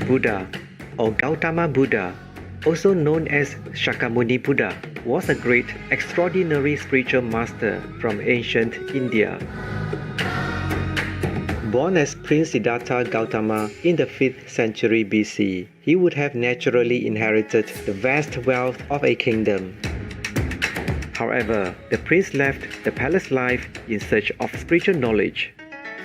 Buddha, or Gautama Buddha, also known as Shakyamuni Buddha, was a great, extraordinary spiritual master from ancient India. Born as Prince Siddhartha Gautama in the 5th century BC, he would have naturally inherited the vast wealth of a kingdom. However, the prince left the palace life in search of spiritual knowledge.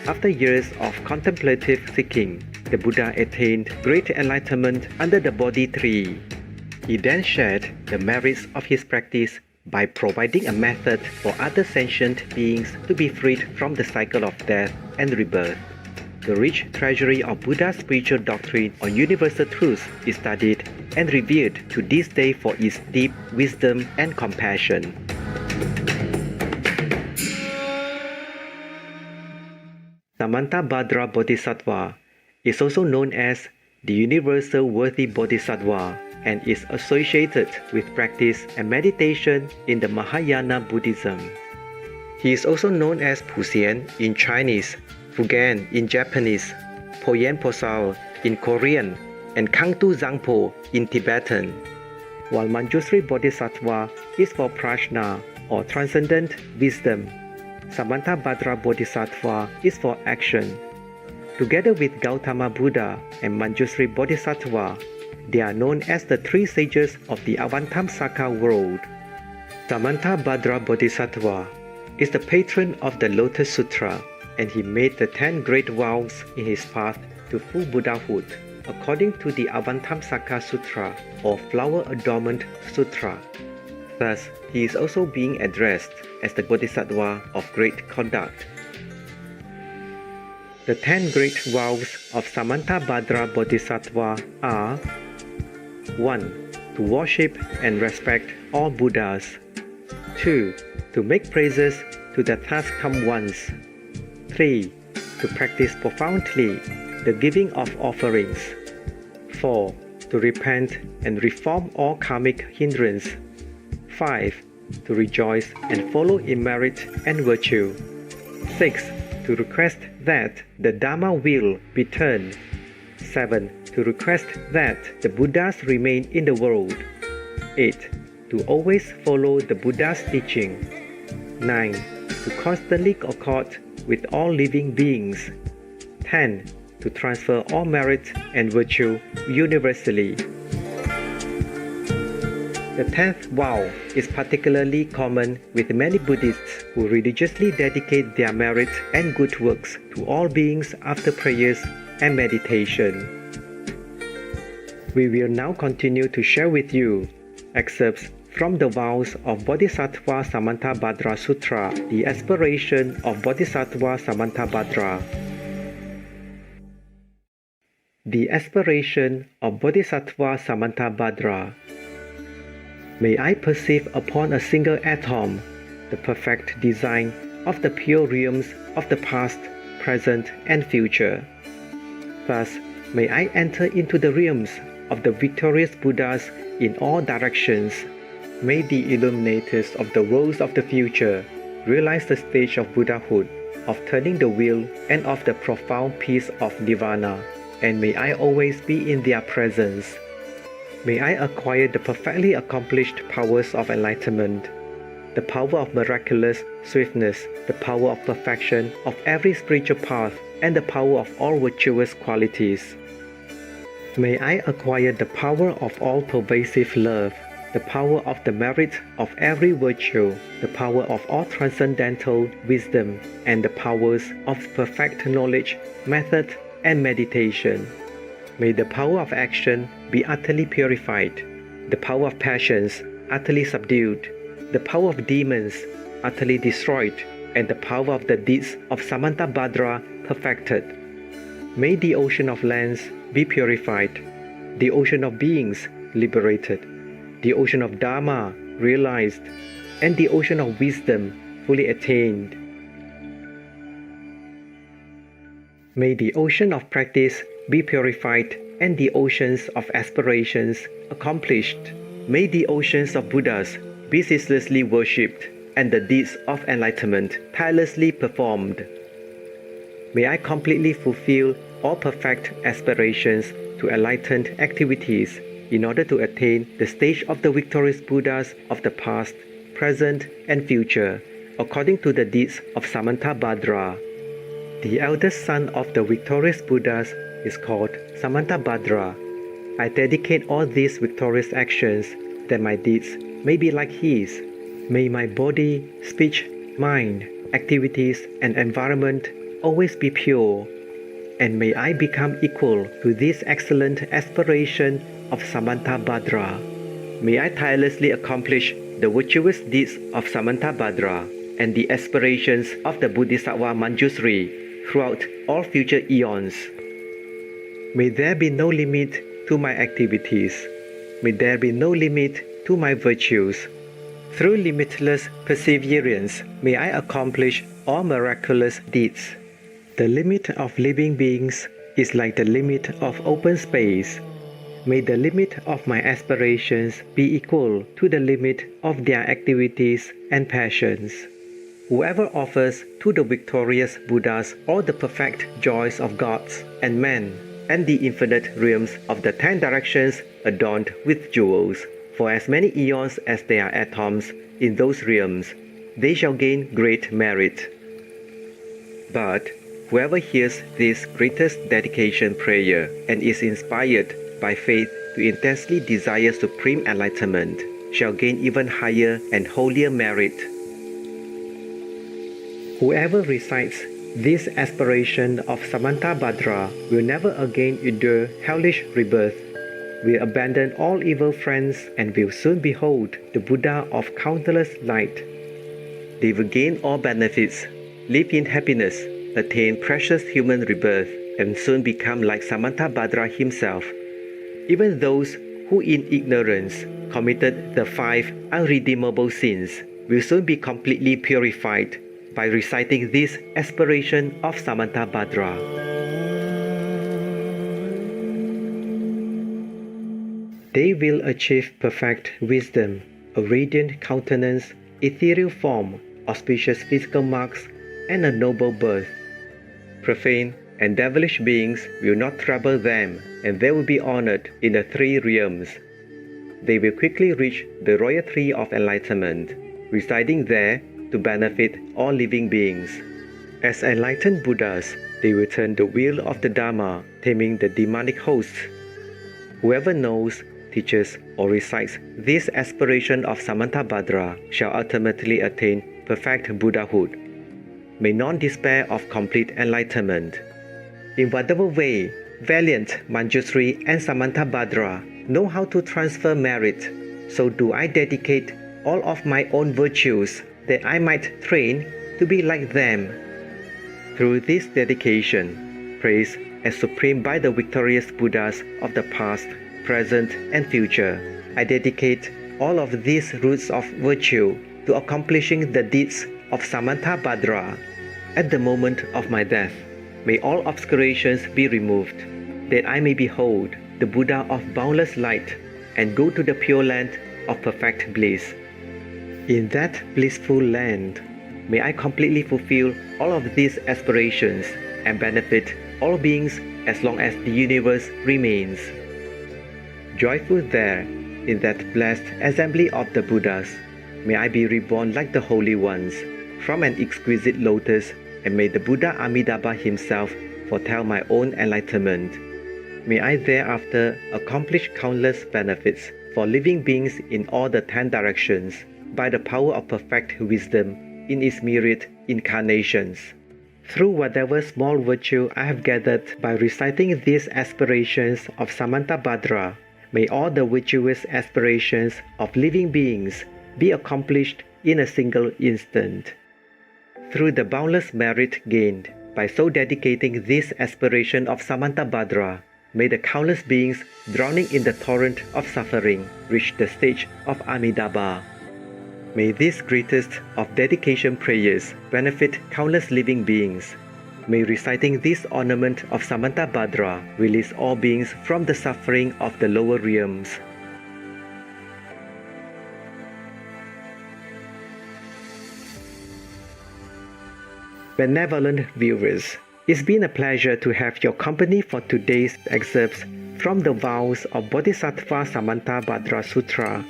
After years of contemplative seeking, the Buddha attained great enlightenment under the Bodhi tree. He then shared the merits of his practice by providing a method for other sentient beings to be freed from the cycle of death and rebirth. The rich treasury of Buddha's spiritual doctrine on universal truths is studied and revered to this day for its deep wisdom and compassion. Samantabhadra Bodhisattva is also known as the Universal Worthy Bodhisattva and is associated with practice and meditation in the Mahayana Buddhism. He is also known as Puxian in Chinese, Fugan in Japanese, Bohenbosal's in Korean, and Kangtu Zangpo in Tibetan, while Manjusri Bodhisattva is for prajna or transcendent wisdom. Samantabhadra Bodhisattva is for action. Together with Gautama Buddha and Manjusri Bodhisattva, they are known as the three sages of the Avantamsaka world. Samantabhadra Bodhisattva is the patron of the Lotus Sutra, and he made the 10 great vows in his path to full Buddhahood, according to the Avantamsaka Sutra or Flower Adornment Sutra. Thus, he is also being addressed as the Bodhisattva of great conduct. The 10 great vows of Samantabhadra Bodhisattva are: 1. To worship and respect all Buddhas. 2. To make praises to the task come ones. 3. To practice profoundly the giving of offerings. 4. To repent and reform all karmic hindrance. 5. To rejoice and follow in merit and virtue. 6. To request that the Dharma will be turned. 7. To request that the Buddhas remain in the world. 8. To always follow the Buddha's teaching. 9. To constantly accord with all living beings. 10. To transfer all merit and virtue universally. The 10th vow is particularly common with many Buddhists who religiously dedicate their merit and good works to all beings after prayers and meditation. We will now continue to share with you excerpts from the vows of Bodhisattva Samantabhadra Sutra, the Aspiration of Bodhisattva Samantabhadra. The Aspiration of Bodhisattva Samantabhadra. May I perceive upon a single atom the perfect design of the pure realms of the past, present, and future. Thus, may I enter into the realms of the victorious Buddhas in all directions. May the illuminators of the worlds of the future realize the stage of Buddhahood, of turning the wheel, and of the profound peace of Nirvana, and may I always be in their presence. May I acquire the perfectly accomplished powers of enlightenment, the power of miraculous swiftness, the power of perfection of every spiritual path, and the power of all virtuous qualities. May I acquire the power of all pervasive love, the power of the merit of every virtue, the power of all transcendental wisdom, and the powers of perfect knowledge, method, and meditation. May the power of action be utterly purified, the power of passions utterly subdued, the power of demons utterly destroyed, and the power of the deeds of Samantabhadra perfected. May the ocean of lands be purified, the ocean of beings liberated, the ocean of Dharma realized, and the ocean of wisdom fully attained. May the ocean of practice be purified and the oceans of aspirations accomplished. May the oceans of Buddhas be ceaselessly worshipped and the deeds of enlightenment tirelessly performed. May I completely fulfill all perfect aspirations to enlightened activities in order to attain the stage of the victorious Buddhas of the past, present, and future, according to the deeds of Samantabhadra. The eldest son of the victorious Buddhas is called Samantabhadra. I dedicate all these victorious actions that my deeds may be like his. May my body, speech, mind, activities, and environment always be pure, and may I become equal to this excellent aspiration of Samantabhadra. May I tirelessly accomplish the virtuous deeds of Samantabhadra and the aspirations of the Bodhisattva Manjusri throughout all future eons. May there be no limit to my activities. May there be no limit to my virtues. Through limitless perseverance, may I accomplish all miraculous deeds. The limit of living beings is like the limit of open space. May the limit of my aspirations be equal to the limit of their activities and passions. Whoever offers to the victorious Buddhas all the perfect joys of gods and men, and the infinite realms of the 10 directions adorned with jewels, for as many eons as there are atoms in those realms, they shall gain great merit. But whoever hears this greatest dedication prayer and is inspired by faith to intensely desire supreme enlightenment shall gain even higher and holier merit. Whoever recites this aspiration of Samantabhadra will never again endure hellish rebirth, will abandon all evil friends, and will soon behold the Buddha of countless light. They will gain all benefits, live in happiness, attain precious human rebirth, and soon become like Samantabhadra himself. Even those who in ignorance committed the 5 unredeemable sins will soon be completely purified by reciting this aspiration of Samantabhadra. They will achieve perfect wisdom, a radiant countenance, ethereal form, auspicious physical marks, and a noble birth. Profane and devilish beings will not trouble them, and they will be honored in the 3 realms. They will quickly reach the royal tree of enlightenment, residing there to benefit all living beings. As enlightened Buddhas, they will turn the wheel of the Dharma, taming the demonic hosts. Whoever knows, teaches, or recites this aspiration of Samantabhadra shall ultimately attain perfect Buddhahood. May none despair of complete enlightenment. In whatever way, valiant Manjusri and Samantabhadra know how to transfer merit, so do I dedicate all of my own virtues that I might train to be like them. Through this dedication, praised as supreme by the victorious Buddhas of the past, present, and future, I dedicate all of these roots of virtue to accomplishing the deeds of Samantabhadra. At the moment of my death, may all obscurations be removed, that I may behold the Buddha of boundless light and go to the pure land of perfect bliss. In that blissful land, may I completely fulfill all of these aspirations and benefit all beings as long as the universe remains. Joyful there, in that blessed assembly of the Buddhas, may I be reborn like the holy ones, from an exquisite lotus, and may the Buddha Amitabha himself foretell my own enlightenment. May I thereafter accomplish countless benefits for living beings in all the 10 directions, by the power of perfect wisdom in its myriad incarnations. Through whatever small virtue I have gathered by reciting these aspirations of Samantabhadra, may all the virtuous aspirations of living beings be accomplished in a single instant. Through the boundless merit gained by so dedicating this aspiration of Samantabhadra, may the countless beings drowning in the torrent of suffering reach the stage of Amitabha. May this greatest of dedication prayers benefit countless living beings. May reciting this ornament of Samantabhadra release all beings from the suffering of the lower realms. Benevolent viewers, It's been a pleasure to have your company for today's excerpts from the vows of Bodhisattva Samantabhadra Sutra,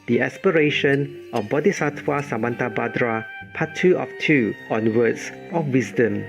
the Aspiration of Bodhisattva Samantabhadra, Part 2 of 2 on Words of Wisdom.